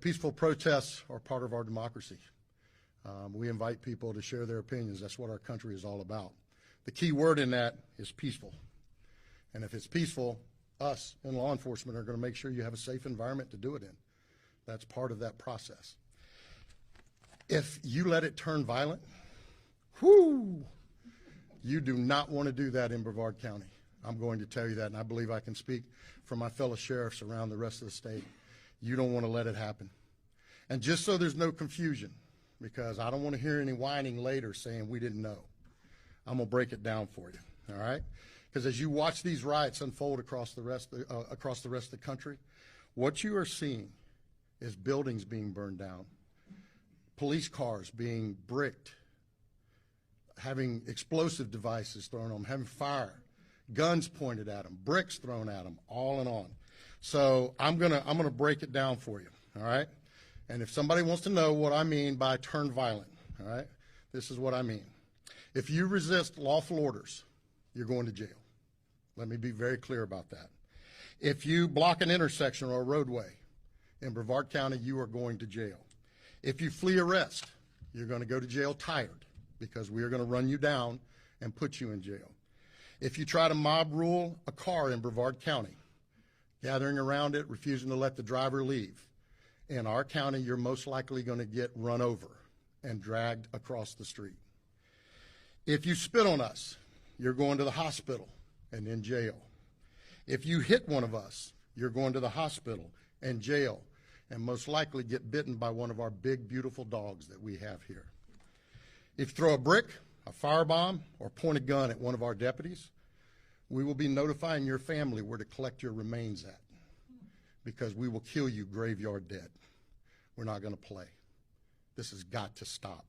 Peaceful protests are part of our democracy. We invite people to share their opinions. That's what our country is all about. The key word in that is peaceful. And if it's peaceful, us in law enforcement are going to make sure you have a safe environment to do it in. That's part of that process. If you let it turn violent, you do not want to do that in Brevard County. I'm going to tell you that, and I believe I can speak for my fellow sheriffs around the rest of the state. You don't want to let it happen. And just so there's no confusion, because I don't want to hear any whining later saying we didn't know, I'm going to break it down for you, all right? Because as you watch these riots unfold across the rest of the country, what you are seeing is buildings being burned down, police cars being bricked, having explosive devices thrown on them, having fire, guns pointed at them, bricks thrown at them, all and on. So I'm gonna break it down for you, all right? And if somebody wants to know what I mean by turn violent, all right, this is what I mean. If you resist lawful orders, you're going to jail. Let me be very clear about that. If you block an intersection or a roadway in Brevard County, you are going to jail. If you flee arrest, you're going to go to jail tired, because we are going to run you down and put you in jail. If you try to mob rule a car in Brevard County, gathering around it, refusing to let the driver leave, in our county, you're most likely going to get run over and dragged across the street. If you spit on us, you're going to the hospital and in jail. If you hit one of us, you're going to the hospital and jail, and most likely get bitten by one of our big, beautiful dogs that we have here. If you throw a brick, a firebomb, or point a gun at one of our deputies, we will be notifying your family where to collect your remains at, because we will kill you graveyard dead. We're not going to play. This has got to stop.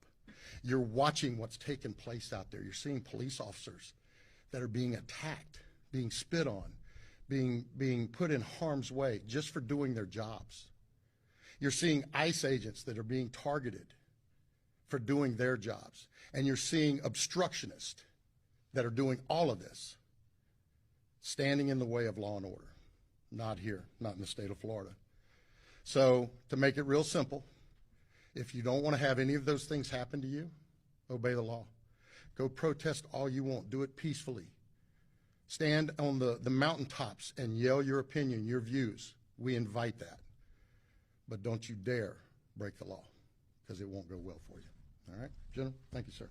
You're watching what's taking place out there. You're seeing police officers that are being attacked, being spit on, being put in harm's way just for doing their jobs. You're seeing ICE agents that are being targeted for doing their jobs. And you're seeing obstructionists that are doing all of this, standing in the way of law and order. Not here, not in the state of Florida. So to make it real simple, if you don't want to have any of those things happen to you, obey the law. Go protest all you want. Do it peacefully. Stand on the mountaintops and yell your opinion, your views. We invite that. But don't you dare break the law, because it won't go well for you. All right, gentlemen, thank you, sir.